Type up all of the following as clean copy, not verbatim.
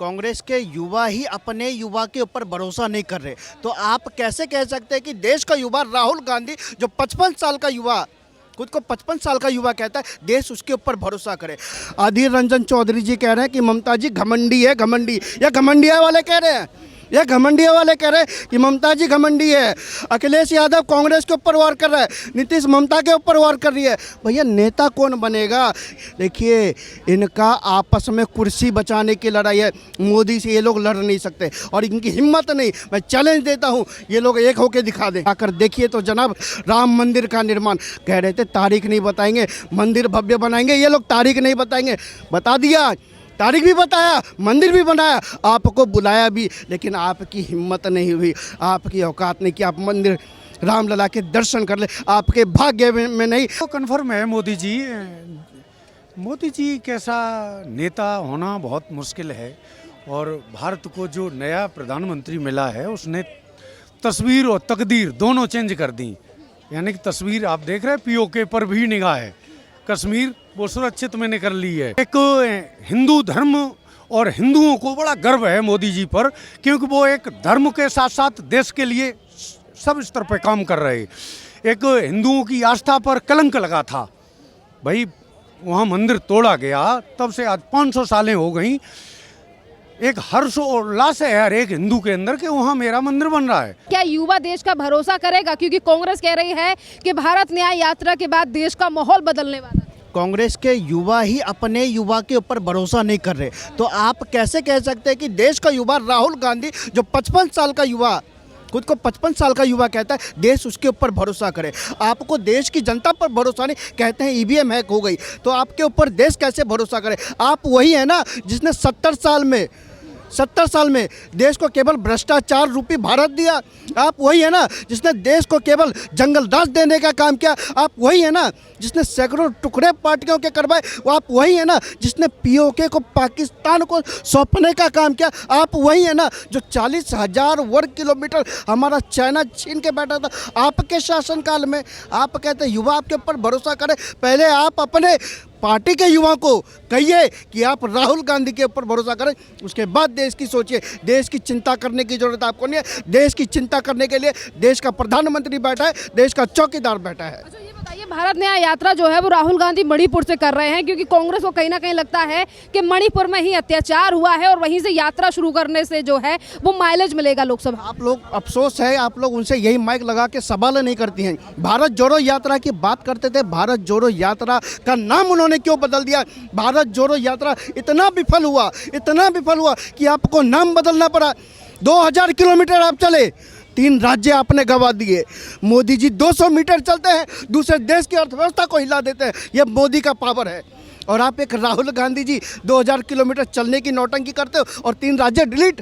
कांग्रेस के युवा ही अपने युवा के ऊपर भरोसा नहीं कर रहे, तो आप कैसे कह सकते हैं कि देश का युवा राहुल गांधी जो 55 साल का युवा खुद को 55 साल का युवा कहता है देश उसके ऊपर भरोसा करे। अधीर रंजन चौधरी जी कह रहे हैं कि ममता जी घमंडी है, घमंडी। या घमंडिया वाले कह रहे हैं, यह घमंडिया वाले कह रहे हैं कि ममता जी घमंडी है। अखिलेश यादव कांग्रेस के ऊपर वार कर रहा है, नीतीश ममता के ऊपर वार कर रही है। भैया नेता कौन बनेगा? देखिए इनका आपस में कुर्सी बचाने की लड़ाई है। मोदी से ये लोग लड़ नहीं सकते और इनकी हिम्मत नहीं। मैं चैलेंज देता हूँ, ये लोग एक होकर दिखा दें। आकर देखिए तो जनाब राम मंदिर का निर्माण कह रहे थे तारीख नहीं बताएंगे, मंदिर भव्य बनाएंगे, ये लोग तारीख नहीं बताएंगे। बता दिया, तारीख भी बताया, मंदिर भी बनाया, आपको बुलाया भी, लेकिन आपकी हिम्मत नहीं हुई, आपकी औकात नहीं कि आप मंदिर रामलला के दर्शन कर ले। आपके भाग्य में नहीं। तो कन्फर्म है मोदी जी कैसा नेता होना बहुत मुश्किल है। और भारत को जो नया प्रधानमंत्री मिला है उसने तस्वीर और तकदीर दोनों चेंज कर दी। यानी कि तस्वीर आप देख रहे हैं, पीओके पर भी निगाह है, कश्मीर वो सुरक्षित मैंने कर ली है। एक हिंदू धर्म और हिंदुओं को बड़ा गर्व है मोदी जी पर, क्योंकि वो एक धर्म के साथ साथ देश के लिए सब स्तर पर काम कर रहे। एक हिंदुओं की आस्था पर कलंक लगा था भाई, वहाँ मंदिर तोड़ा गया, तब से आज 500 सालें हो गई। एक हर्ष और उल्लास है हर एक हिंदू के अंदर कि वहाँ मेरा मंदिर बन रहा है। क्या युवा देश का भरोसा करेगा? क्योंकि कांग्रेस कह रही है कि भारत न्याय यात्रा के बाद देश का माहौल बदलने वाला है। कांग्रेस के युवा ही अपने युवा के ऊपर भरोसा नहीं कर रहे, तो आप कैसे कह सकते हैं कि देश का युवा राहुल गांधी जो 55 साल का युवा खुद को 55 साल का युवा कहता है देश उसके ऊपर भरोसा करे। आपको देश की जनता पर भरोसा नहीं, कहते हैं ईवीएम हैक हो गई, तो आपके ऊपर देश कैसे भरोसा करे? आप वही है ना जिसने 70 साल में देश को केवल भ्रष्टाचार रूपी भारत दिया। आप वही है ना जिसने देश को केवल जंगल राज देने का काम किया। आप वही है ना जिसने सैकड़ों टुकड़े पार्टियों के करवाए। आप वही है ना जिसने पीओके को पाकिस्तान को सौंपने का काम किया। आप वही है ना जो 40,000 वर्ग किलोमीटर हमारा चाइना छीन के बैठा था आपके शासनकाल में। आप कहते हैं युवा आपके ऊपर भरोसा करे, पहले आप अपने पार्टी के युवाओं को कहिए कि आप राहुल गांधी के ऊपर भरोसा करें, उसके बाद देश की सोचिए। देश की चिंता करने की जरूरत आपको नहीं है। देश की चिंता करने के लिए देश का प्रधानमंत्री बैठा है, देश का चौकीदार बैठा है। अच्छा ये बताइए, भारत न्याय यात्रा जो है वो राहुल गांधी मणिपुर से कर रहे हैं, क्योंकि कांग्रेस को कहीं ना कहीं लगता है कि मणिपुर में ही अत्याचार हुआ है और वहीं से यात्रा शुरू करने से जो है वो माइलेज मिलेगा लोकसभा। आप लोग, अफसोस है आप लोग उनसे यही माइक लगा के सवाल नहीं करती हैं। भारत जोड़ो यात्रा की बात करते थे, भारत जोड़ो यात्रा का नाम उन्होंने क्यों बदल दिया? भारत जोड़ो यात्रा इतना विफल हुआ कि आपको नाम बदलना पड़ा। 2000 किलोमीटर आप चले, 3 राज्य आपने गंवा दिए। मोदी जी 200 मीटर चलते हैं, दूसरे देश की अर्थव्यवस्था को हिला देते हैं। यह मोदी का पावर है। और आप एक राहुल गांधी जी 2000 किलोमीटर चलने की नौटंकी करते हो और 3 राज्य डिलीट।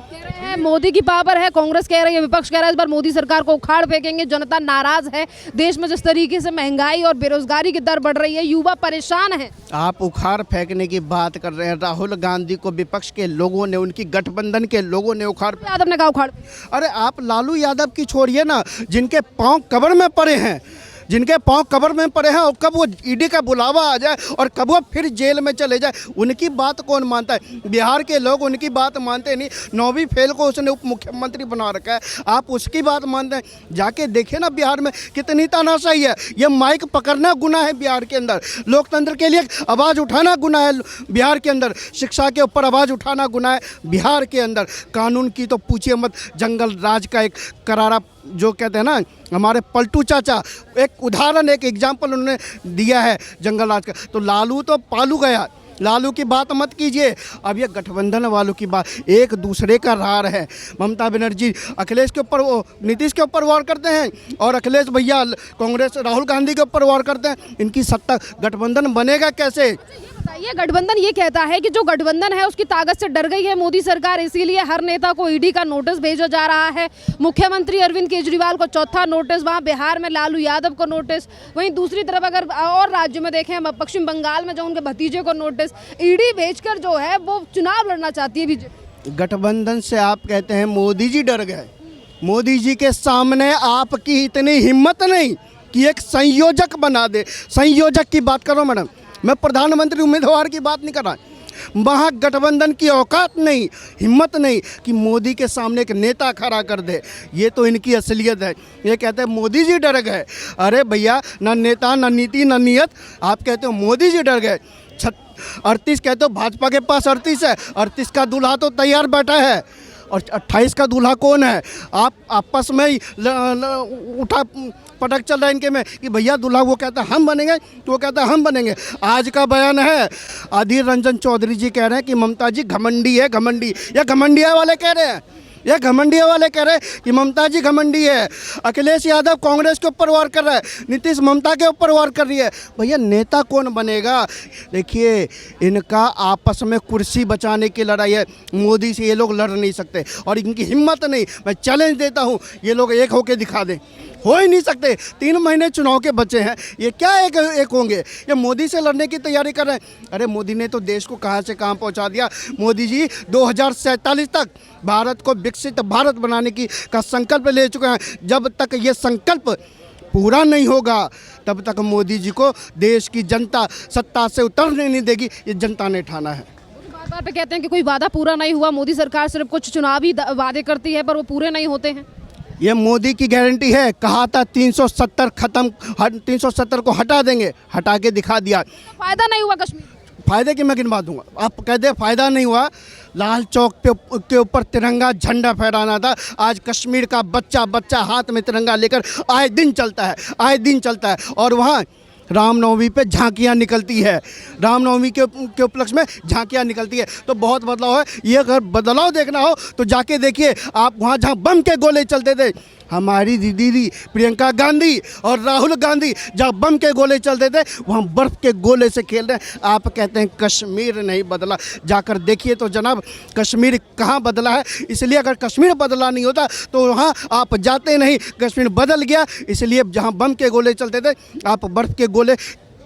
कह रहे हैं मोदी की पावर है, कांग्रेस कह रही है, विपक्ष कह रहा है इस बार मोदी सरकार को उखाड़ फेंकेंगे। जनता नाराज है, देश में जिस तरीके से महंगाई और बेरोजगारी की दर बढ़ रही है, युवा परेशान है। आप उखाड़ फेंकने की बात कर रहे हैं। राहुल गांधी को विपक्ष के लोगों ने, उनकी गठबंधन के लोगों ने उखाड़। यादव ने कहा उखाड़। अरे आप लालू यादव की छोड़िए ना, जिनके पांव कब्र में पड़े हैं, और कब वो ईडी का बुलावा आ जाए और कब वो फिर जेल में चले जाए, उनकी बात कौन मानता है? बिहार के लोग उनकी बात मानते नहीं। 9वीं फेल को उसने उप मुख्यमंत्री बना रखा है, आप उसकी बात मानते हैं? जाके देखिए ना बिहार में कितनी तानाशाही है। ये माइक पकड़ना गुनाह है बिहार के अंदर, लोकतंत्र के लिए आवाज़ उठाना गुनाह है बिहार के अंदर, शिक्षा के ऊपर आवाज़ उठाना गुनाह है बिहार के अंदर। कानून की तो पूछिए मत। जंगल राज का एक करारा जो कहते हैं ना हमारे पलटू चाचा, एक उदाहरण, एक एग्जाम्पल उन्होंने दिया है जंगल राज का। तो लालू तो पालू गया, लालू की बात मत कीजिए। अब ये गठबंधन वालों की बात, एक दूसरे का रार है। ममता बनर्जी अखिलेश के ऊपर, वो नीतीश के ऊपर वार करते हैं और अखिलेश भैया कांग्रेस राहुल गांधी के ऊपर वार करते हैं। इनकी सत्ता, गठबंधन बनेगा कैसे? ये गठबंधन ये कहता है कि जो गठबंधन है उसकी ताकत से डर गई है मोदी सरकार, इसीलिए हर नेता को ईडी का नोटिस भेजा जा रहा है। मुख्यमंत्री अरविंद केजरीवाल को चौथा नोटिस, वहाँ बिहार में लालू यादव को नोटिस, वहीं दूसरी तरफ अगर और राज्यों में देखें, पश्चिम बंगाल में जो उनके भतीजे को नोटिस, ईडी भेजकर जो है वो चुनाव लड़ना चाहती है बीजेपी। गठबंधन से आप कहते हैं मोदी जी डर गए। मोदी जी के सामने आपकी इतनी हिम्मत नहीं कि एक संयोजक बना दे। संयोजक की बात करो मैडम, मैं प्रधानमंत्री उम्मीदवार की बात नहीं कर रहा। महागठबंधन की औकात नहीं, हिम्मत नहीं कि मोदी के सामने एक नेता खड़ा कर दे। ये तो इनकी असलियत है। ये कहते हैं मोदी जी डर गए। अरे भैया, ना नेता, ना नीति, ना नीयत। आप कहते हो मोदी जी डर गए। 38 कहते हो भाजपा के पास 38 है, 38 का दूल्हा तो तैयार बैठा है और 28 का दूल्हा कौन है? आप आपस में ही उठा पटक चल रहा है इनके में कि भैया दूल्हा, वो कहता है हम बनेंगे, तो वो कहता है हम बनेंगे। आज का बयान है, अधीर रंजन चौधरी जी कह रहे हैं कि ममता जी घमंडी है, घमंडी। ये घमंडिया वाले कह रहे हैं, ये घमंडिया वाले कह रहे हैं कि ममता जी घमंडी है। अखिलेश यादव कांग्रेस के ऊपर वार कर रहा है, नीतीश ममता के ऊपर वार कर रही है। भैया नेता कौन बनेगा? देखिए, इनका आपस में कुर्सी बचाने की लड़ाई है। मोदी से ये लोग लड़ नहीं सकते और इनकी हिम्मत नहीं। मैं चैलेंज देता हूँ, ये लोग एक होके दिखा दें। हो ही नहीं सकते। 3 महीने चुनाव के बचे हैं, ये क्या एक होंगे? ये मोदी से लड़ने की तैयारी कर रहे हैं। अरे मोदी ने तो देश को कहाँ से कहाँ पहुँचा दिया। मोदी जी 2047 तक भारत को विकसित भारत बनाने का संकल्प ले चुके हैं। जब तक ये संकल्प पूरा नहीं होगा तब तक मोदी जी को देश की जनता सत्ता से उतरने नहीं देगी। ये जनता ने ठाना है। बार बार पे कहते हैं कि कोई वादा पूरा नहीं हुआ, मोदी सरकार सिर्फ कुछ चुनावी वादे करती है पर वो पूरे नहीं होते हैं। ये मोदी की गारंटी है। कहा था 370 खत्म, 370 को हटा देंगे, हटा के दिखा दिया। फायदा नहीं हुआ कश्मीर। फ़ायदे की मैं गिनवा दूंगा। आप कहते हैं फ़ायदा नहीं हुआ। लाल चौक के ऊपर तिरंगा झंडा फहराना था। आज कश्मीर का बच्चा हाथ में तिरंगा लेकर आए दिन चलता है, आए दिन चलता है। और वहाँ रामनवमी पे झांकियाँ निकलती है, रामनवमी के उपलक्ष्य में झांकियाँ निकलती है। तो बहुत बदलाव है। ये अगर बदलाव देखना हो तो जाके देखिए आप, वहाँ जहाँ बम के गोले चलते थे, हमारी दीदी प्रियंका गांधी और राहुल गांधी जहाँ बम के गोले चलते थे, वहाँ बर्फ़ के गोले से खेल रहे हैं। आप कहते हैं कश्मीर नहीं बदला। जाकर देखिए तो जनाब, कश्मीर कहाँ बदला है। इसलिए अगर कश्मीर बदला नहीं होता तो वहाँ आप जाते नहीं। कश्मीर बदल गया, इसलिए जहाँ बम के गोले चलते थे आप बर्फ़ के गोले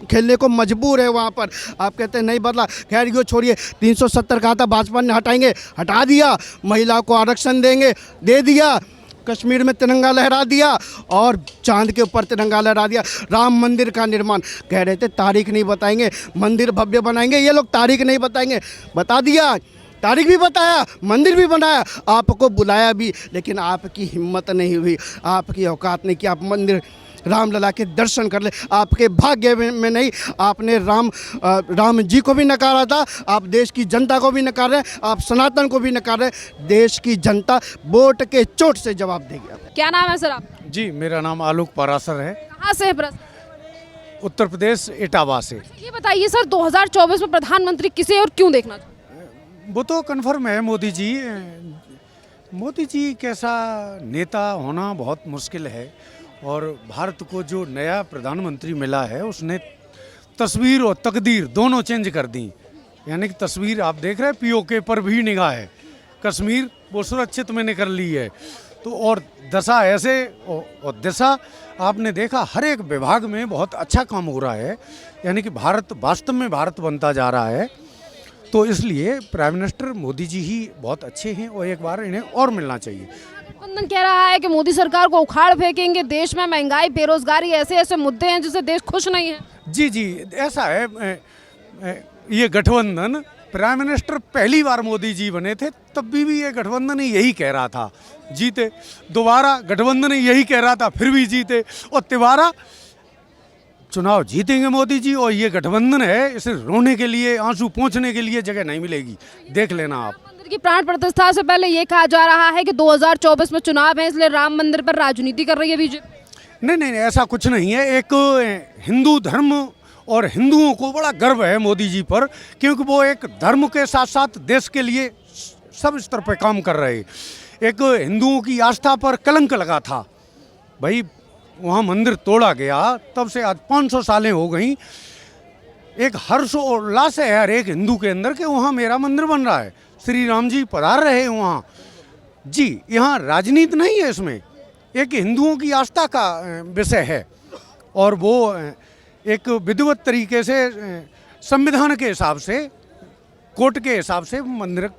खेलने को मजबूर है वहाँ पर। आप कहते हैं नहीं बदला। खैर यो छोड़िए, 370 कहा था भाजपा ने हटाएंगे, हटा दिया। महिला को आरक्षण देंगे, दे दिया। कश्मीर में तिरंगा लहरा दिया और चांद के ऊपर तिरंगा लहरा दिया। राम मंदिर का निर्माण, कह रहे थे तारीख नहीं बताएंगे, मंदिर भव्य बनाएंगे। ये लोग तारीख नहीं बताएंगे, बता दिया। तारीख भी बताया, मंदिर भी बनाया, आपको बुलाया भी, लेकिन आपकी हिम्मत नहीं हुई, आपकी औकात नहीं कि आप मंदिर रामलला के दर्शन कर ले। आपके भाग्य में नहीं। आपने राम जी को भी नकारा था, आप देश की जनता को भी नकार रहे हैं, आप सनातन को भी नकार रहे हैं। देश की जनता वोट के चोट से जवाब देगी। क्या नाम है सर आप? जी, मेरा नाम आलोक पारासर है, कहाँ से है प्रश्न? उत्तर प्रदेश इटावा से। ये बताइए सर, 2024 में प्रधानमंत्री किसे और क्यों देखना चाहते? वो तो कन्फर्म है मोदी जी। मोदी जी कैसा नेता होना बहुत मुश्किल है और भारत को जो नया प्रधानमंत्री मिला है उसने तस्वीर और तकदीर दोनों चेंज कर दी। यानी कि तस्वीर आप देख रहे हैं, पीओके पर भी निगाह है, कश्मीर वो सुरक्षित मैंने कर ली है। तो और दशा ऐसे और दिशा आपने देखा, हर एक विभाग में बहुत अच्छा काम हो रहा है। यानी कि भारत वास्तव में भारत बनता जा रहा है। तो इसलिए प्राइम मिनिस्टर मोदी जी ही बहुत अच्छे हैं और एक बार इन्हें और मिलना चाहिए। गठबंधन कह रहा है कि मोदी सरकार को उखाड़ फेंकेंगे, देश में महंगाई, बेरोजगारी, ऐसे ऐसे मुद्दे हैं जिससे देश खुश नहीं है। जी जी, ऐसा है। ये गठबंधन, प्राइम मिनिस्टर पहली बार मोदी जी बने थे तब भी ये गठबंधन यही कह रहा था, जीते। दोबारा गठबंधन यही कह रहा था, फिर भी जीते। और तिबारा चुनाव जीतेंगे मोदी जी। और ये गठबंधन है, इसे रोने के लिए, आंसू पोंछने के लिए जगह नहीं मिलेगी, देख लेना आप। राम मंदिर की प्राण प्रतिष्ठा से पहले ये कहा जा रहा है कि 2024 में चुनाव है, इसलिए राम मंदिर पर राजनीति कर रही है बीजेपी। नहीं, ऐसा कुछ नहीं है। एक हिंदू धर्म और हिंदुओं को बड़ा गर्व है मोदी जी पर, क्योंकि वो एक धर्म के साथ साथ देश के लिए सब स्तर पर काम कर रहे। एक हिंदुओं की आस्था पर कलंक लगा था भाई, वहाँ मंदिर तोड़ा गया, तब से आज 500 सालें हो गई। एक हर्ष और उल्लास है हर एक हिंदू के अंदर कि वहाँ मेरा मंदिर बन रहा है, श्री राम जी पधार रहे हैं वहाँ। जी, यहाँ राजनीति नहीं है, इसमें एक हिंदुओं की आस्था का विषय है और वो एक विधिवत तरीके से संविधान के हिसाब से, कोर्ट के हिसाब से मंदिर।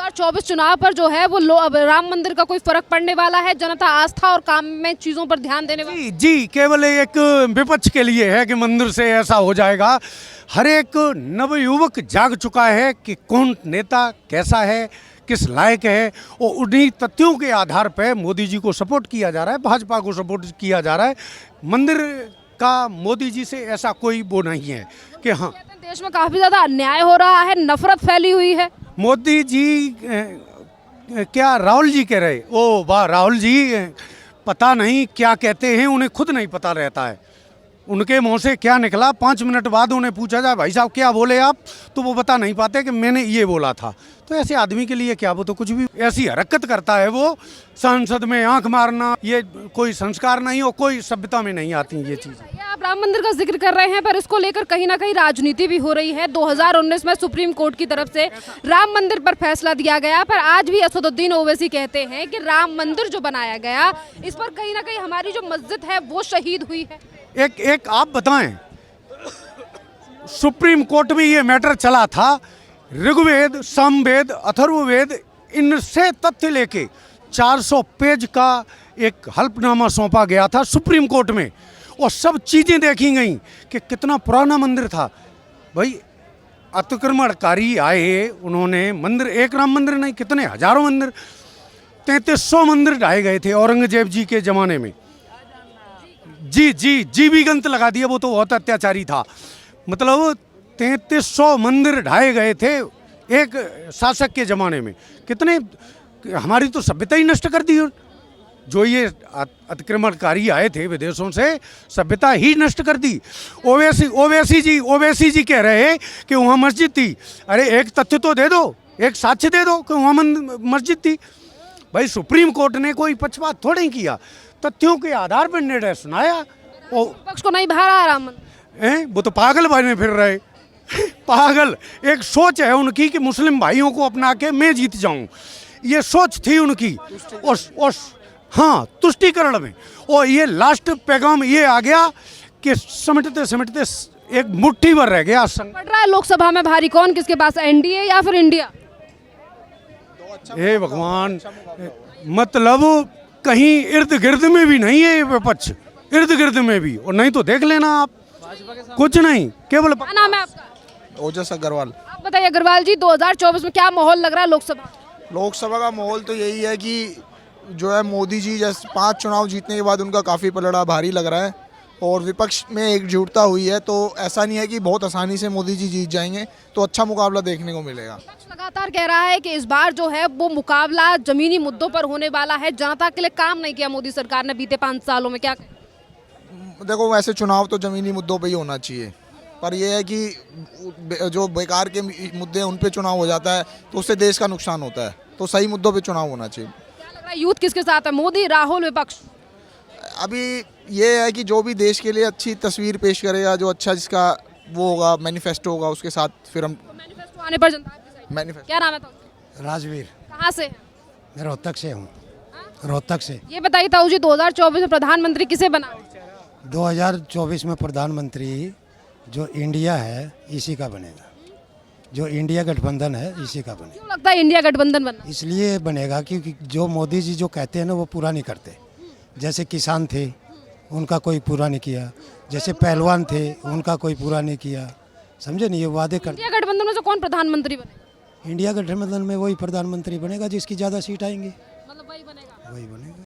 2024 चुनाव पर जो है वो अब राम मंदिर का कोई फर्क पड़ने वाला है? जनता आस्था और काम में चीजों पर ध्यान देने वाली? जी, केवल एक विपक्ष के लिए है कि मंदिर से ऐसा हो जाएगा। हर एक नवयुवक जाग चुका है कि कौन नेता कैसा है, किस लायक है, और उन्हीं तथ्यों के आधार पर मोदी जी को सपोर्ट किया जा रहा है, भाजपा को सपोर्ट किया जा रहा है। मंदिर का मोदी जी से ऐसा कोई वो नहीं है कि हाँ। देश में काफी ज्यादा अन्याय हो रहा है, नफरत फैली हुई है। मोदी जी क्या राहुल जी कह रहे, ओ वाह, राहुल जी पता नहीं क्या कहते हैं, उन्हें खुद नहीं पता रहता है उनके मुंह से क्या निकला। 5 मिनट बाद उन्हें पूछा जाए भाई साहब क्या बोले आप, तो वो बता नहीं पाते कि मैंने ये बोला था। तो ऐसे आदमी के लिए क्या, वो तो कुछ भी ऐसी हरकत करता है, वो संसद में आंख मारना, ये कोई संस्कार नहीं और कोई सभ्यता में नहीं आती ये चीज़। आप राम मंदिर का जिक्र कर रहे हैं, पर इसको लेकर कहीं ना कहीं राजनीति भी हो रही है। 2019 में सुप्रीम कोर्ट की तरफ से राम मंदिर पर फैसला दिया गया, पर आज भी असदुद्दीन ओवैसी कहते हैं कि राम मंदिर जो बनाया गया, इस पर कहीं ना कहीं हमारी जो मस्जिद है वो शहीद हुई है। एक आप बताएं, सुप्रीम कोर्ट में ये मैटर चला था, ऋग्वेद, सामवेद, अथर्ववेद, इनसे तथ्य लेके 400 पेज का एक हल्फनामा सौंपा गया था सुप्रीम कोर्ट में, और सब चीज़ें देखी गई कि कितना पुराना मंदिर था। भाई अतिक्रमणकारी आए, उन्होंने मंदिर, एक राम मंदिर नहीं, कितने हजारों मंदिर, 3300 मंदिर ढाए गए थे औरंगजेब जी के ज़माने में। जी भी गंत लगा दिया, वो तो बहुत अत्याचारी था। मतलब 3300 मंदिर ढाए गए थे एक शासक के ज़माने में। कितने, हमारी तो सभ्यता ही नष्ट कर दी। जो ये अतिक्रमणकारी आए थे विदेशों से, सभ्यता ही नष्ट कर दी। ओवैसी जी कह रहे हैं कि वहाँ मस्जिद थी। अरे एक तथ्य तो दे दो, एक साक्ष्य दे दो कि वहाँ मस्जिद थी। भाई सुप्रीम कोर्ट ने कोई पक्षपात थोड़ा ही किया, तथ्यों के आधार पर निर्णय सुनाया। पक्ष को नहीं भा रहा राम मंदिर, वो तो पागल बने फिर रहे पागल। एक सोच है उनकी कि मुस्लिम भाइयों को अपना के मैं जीत जाऊं, ये सोच थी उनकी। और हाँ, तुष्टीकरण में, और ये लास्ट पैगाम ये आ गया कि समेटते समेटते एक मुट्ठी भर रह गया। पड़ रहा है लोकसभा में भारी, कौन किसके पास, एनडीए या फिर इंडिया? हे भगवान, मतलब कहीं इर्द गिर्द में भी नहीं है ये विपक्ष, इर्द गिर्द में भी। और नहीं तो देख लेना आप, कुछ नहीं, केवल। क्या नाम है आपका? ओजस अग्रवाल। आप बताइए अग्रवाल जी, 2024 में क्या माहौल लग रहा है लोकसभा? लोकसभा का माहौल तो यही है कि जो है मोदी जी जैसे 5 चुनाव जीतने के बाद उनका काफ़ी पलड़ा भारी लग रहा है, और विपक्ष में एकजुटता हुई है। तो ऐसा नहीं है कि बहुत आसानी से मोदी जी जीत जाएंगे, तो अच्छा मुकाबला देखने को मिलेगा। विपक्ष लगातार कह रहा है कि इस बार जो है वो मुकाबला जमीनी मुद्दों पर होने वाला है, जनता के लिए काम नहीं किया मोदी सरकार ने बीते 5 सालों में। क्या कहें? देखो, वैसे चुनाव तो ज़मीनी मुद्दों पे ही होना चाहिए, पर यह है कि जो बेकार के मुद्दे हैं उन पे चुनाव हो जाता है, तो उससे देश का नुकसान होता है। तो सही मुद्दों पे चुनाव होना चाहिए। क्या लग रहा है यूथ किसके साथ है, मोदी, राहुल, विपक्ष? अभी ये है कि जो भी देश के लिए अच्छी तस्वीर पेश करेगा, जो अच्छा जिसका वो होगा, मैनिफेस्टो होगा, उसके साथ फिर हम मैनिफेस्टो आने पर जनता आपकी साइड। मैनिफेस्टो। क्या नाम है तो? राजवीर, कहाँ से है? मैं रोहतक से हूँ। रोहतक से। ये बताइए ताऊ जी, 2024 में प्रधानमंत्री किसे बना? 2024 में प्रधानमंत्री जो इंडिया है इसी का बनेगा, जो इंडिया गठबंधन है इसी का बनेगा। क्यों लगता है इंडिया गठबंधन बनना? इसलिए बनेगा क्योंकि जो मोदी जी जो कहते हैं ना वो पूरा नहीं करते। जैसे किसान थे उनका कोई पूरा नहीं किया, जैसे पहलवान थे उनका कोई पूरा नहीं किया, समझे नहीं, ये वादे कर। इंडिया गठबंधन में से कौन प्रधानमंत्री बनेगा? इंडिया गठबंधन में वही प्रधानमंत्री बनेगा जिसकी ज़्यादा सीट आएंगी, मतलब वही बनेगा। वही बनेगा।